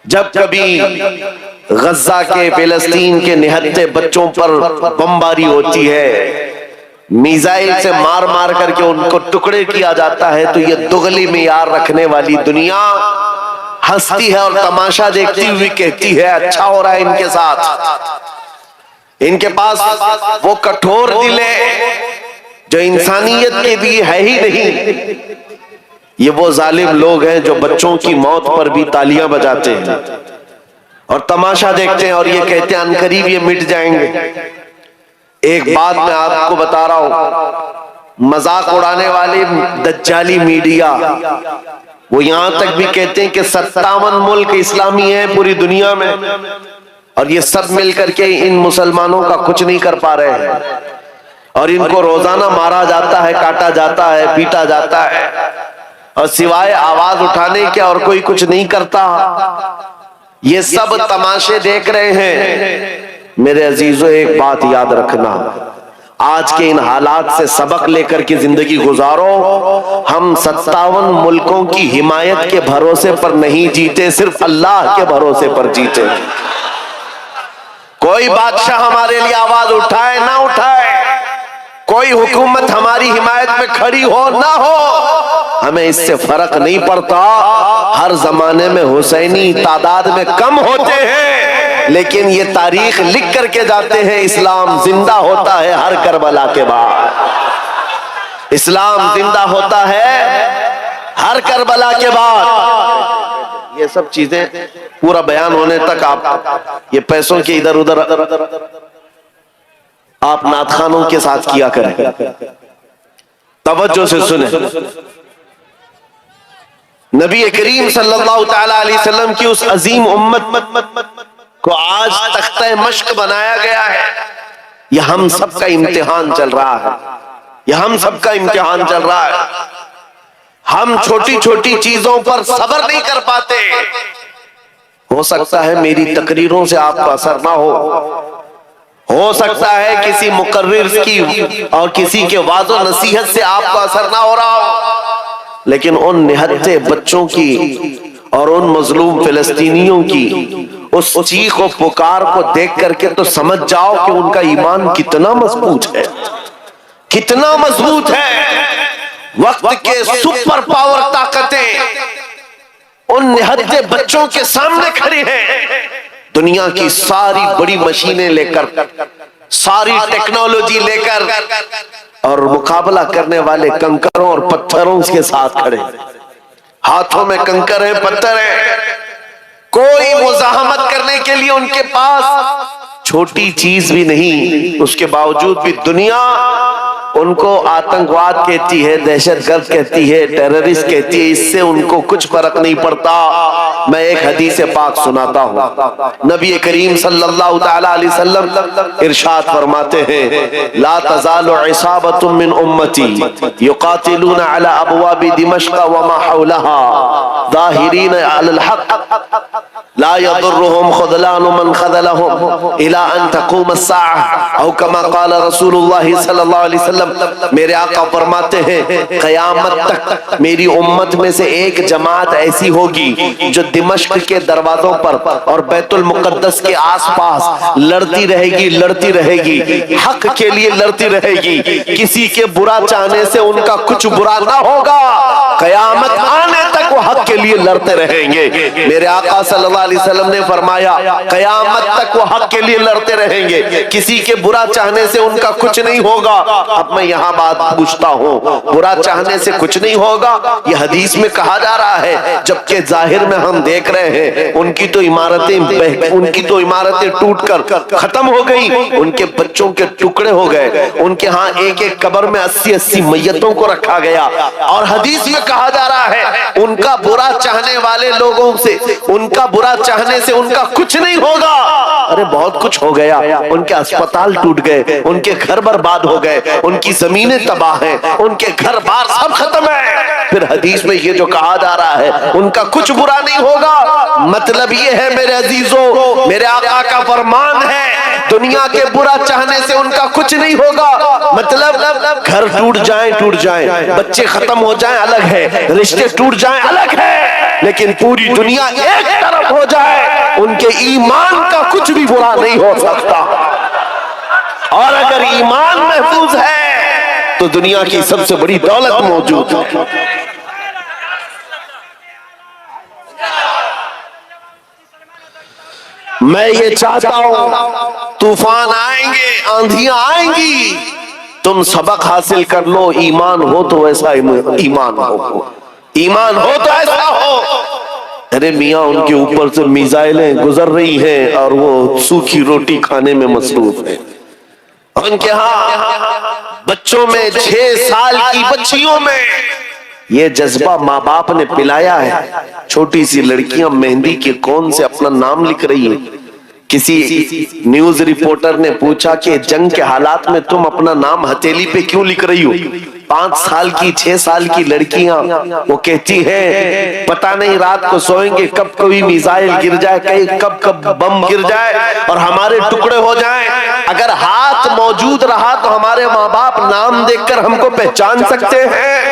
جب کبھی غزہ کے فلسطین کے نہتے بچوں پر بمباری ہوتی ہے، میزائل سے مار مار کر کے ان کو ٹکڑے کیا جاتا ہے، تو یہ دغلی معیار رکھنے والی دنیا ہنستی ہے اور تماشا دیکھتی ہوئی کہتی ہے اچھا ہو رہا ہے ان کے ساتھ۔ ان کے پاس وہ کٹھور دل ہے جو انسانیت کے لیے ہے ہی نہیں۔ یہ وہ ظالم لوگ ہیں جو بچوں کی موت پر بھی تالیاں بجاتے ہیں اور تماشا دیکھتے ہیں اور یہ کہتے ہیں عنقریب یہ مٹ جائیں گے۔ ایک بات میں آپ کو بتا رہا ہوں، مذاق اڑانے والے دجالی میڈیا وہ یہاں تک بھی کہتے ہیں کہ 57 ملک اسلامی ہیں پوری دنیا میں، اور یہ سب مل کر کے ان مسلمانوں کا کچھ نہیں کر پا رہے ہیں، اور ان کو روزانہ مارا جاتا ہے، کاٹا جاتا ہے، پیٹا جاتا ہے، اور سوائے آواز اٹھانے کے اور کوئی کچھ نہیں کرتا۔ یہ سب تماشے دیکھ رہے ہیں۔ میرے عزیزو ایک بات یاد رکھنا، آج کے ان حالات سے سبق لے کر کے زندگی گزارو۔ ہم 57 ملکوں کی حمایت کے بھروسے پر نہیں جیتے، صرف اللہ کے بھروسے پر جیتے۔ کوئی بادشاہ ہمارے لیے آواز اٹھائے نہ اٹھائے، کوئی حکومت ہماری حمایت میں کھڑی ہو نہ ہو، ہمیں اس سے فرق نہیں پڑتا۔ ہر زمانے میں حسینی تعداد میں کم ہوتے ہیں، لیکن یہ تاریخ لکھ کر کے جاتے ہیں اسلام زندہ ہوتا ہے ہر کربلا کے بعد۔ اسلام زندہ ہوتا ہے ہر کربلا کے بعد۔ یہ سب چیزیں پورا بیان ہونے تک آپ یہ پیسوں کے ادھر ادھر آپ نعت خوانوں کے ساتھ کیا کریں، توجہ سے سنیں۔ نبی کریم صلی اللہ تعالی علیہ وسلم کی اس عظیم امت کو آج تختہ مشق بنایا گیا ہے۔ یہ ہم سب کا امتحان چل رہا ہے، یہ ہم سب کا امتحان چل رہا ہے۔ ہم چھوٹی چھوٹی چیزوں پر صبر نہیں کر پاتے۔ ہو سکتا ہے میری تقریروں سے آپ کو اثر نہ ہو سکتا ہے کسی مقرر کی اور کسی کے وعظ و نصیحت سے آپ کو اثر نہ ہو رہا ہو، لیکن ان نہتے بچوں کی اور ان مظلوم فلسطینیوں کی اس چیخ و پکار کو دیکھ کر کے تو سمجھ جاؤ کہ ان کا ایمان کتنا مضبوط ہے، کتنا مضبوط ہے۔ وقت کے سپر پاور طاقتیں ان نہتے بچوں کے سامنے کھڑی ہیں۔ دنیا کی ساری بڑی مشینیں لے کر، ساری ٹیکنالوجی لے کر، اور مقابلہ کرنے والے کنکروں اور پتھروں کے ساتھ کھڑے، ہاتھوں میں کنکر ہیں، پتھر ہیں، کوئی مزاحمت کرنے کے لیے ان کے پاس چھوٹی چیز بھی نہیں۔ اس کے باوجود بھی دنیا ان کو آتنکواد کہتی ہے، دہشت گرد کہتی ہے، ٹیررسٹ کہتی ہے، اس سے ان کو کچھ فرق نہیں پڑتا۔ میں ایک حدیث پاک سناتا ہوں، نبی کریم صلی اللہ تعالی علیہ وسلم ارشاد فرماتے ہیں لا تزال عصابۃ من امتی یقاتلون علی ابواب دمشق وما حولها ظاہرین علی الحق لا يضرهم خذلان من خذلهم الى ان تقوم الساعة او كما قال رسول اللہ صلی اللہ علیہ وسلم۔ میرے آقا فرماتے ہیں قیامت تک میری امت میں سے ایک جماعت ایسی ہوگی جو دمشق کے دروازوں پر اور بیت المقدس کے آس پاس لڑتی رہے گی، لڑتی رہے گی، حق کے لیے لڑتی رہے گی، کسی کے برا چاہنے سے ان کا کچھ برا نہ ہوگا، قیامت آنے تک وہ حق کے لیے لڑتے رہیں گے۔ میرے آقا صلی اللہ علیہ وسلم نے فرمایا قیامت تک وہ حق کے لیے لڑتے رہیں گے، کسی کے برا چاہنے سے ان کا کچھ نہیں ہوگا۔ اب میں یہاں بات پوچھتا ہوں، برا چاہنے سے کچھ نہیں ہوگا یہ حدیث میں کہا جا رہا ہے، جبکہ ظاہر میں ہم دیکھ رہے ہیں ان کی تو عمارتیں ٹوٹ کر ختم ہو گئی، ان کے بچوں کے ٹکڑے ہو گئے، ان کے ہاں ایک ایک قبر میں 80 میتوں کو رکھا گیا، اور حدیث میں کہا جا رہا ہے ان کا برا چاہنے والے لوگوں سے، ان کا برا چاہنے سے ان کا کچھ نہیں ہوگا۔ ارے بہت کچھ ہو گیا، ان کے اسپتال ٹوٹ گئے، ان کے گھر برباد ہو گئے، ان کی زمینیں تباہ ہیں، ان کے گھر بار سب ختم ہے، پھر حدیث میں یہ جو کہا جا رہا ہے ان کا کچھ برا نہیں ہوگا۔ مطلب یہ ہے میرے عزیزو، میرے آقا کا فرمان ہے دنیا کے برا چاہنے سے ان کا کچھ نہیں ہوگا۔ مطلب گھر ٹوٹ جائیں، بچے ختم ہو جائیں الگ ہے، رشتے ٹوٹ جائیں الگ ہے، لیکن پوری دنیا ایک طرف ہو جائے ان کے ایمان کا کچھ بھی برا نہیں ہو سکتا، اور اگر ایمان محفوظ ہے تو دنیا کی سب سے بڑی دولت موجود ہے۔ میں یہ چاہتا ہوں طوفان آئیں گے، آندھیاں آئیں گی، تم سبق حاصل کر لو، ایمان ہو تو ایسا ایمان ہو، ایمان ہو تو ایسا ہو۔ ارے میاں ان کے اوپر سے میزائلیں گزر رہی ہیں اور وہ سوکھی روٹی کھانے میں مصروف ہیں۔ ان کے ہاں بچوں میں 6 سال کی بچیوں میں یہ جذبہ ماں باپ نے پلایا ہے۔ چھوٹی سی لڑکیاں مہندی کے کون سے اپنا نام لکھ رہی ہیں۔ کسی نیوز رپورٹر نے پوچھا کہ جنگ کے حالات میں تم اپنا نام ہتھیلی پہ کیوں لکھ رہی ہو؟ 5 سال کی 6 سال کی لڑکیاں وہ کہتی ہیں پتہ نہیں رات کو سوئیں گے کب کوئی میزائل گر جائے، کب بم گر جائے اور ہمارے ٹکڑے ہو جائیں۔ اگر ہاتھ موجود رہا تو ہمارے ماں باپ نام دیکھ کر ہم کو پہچان سکتے ہیں۔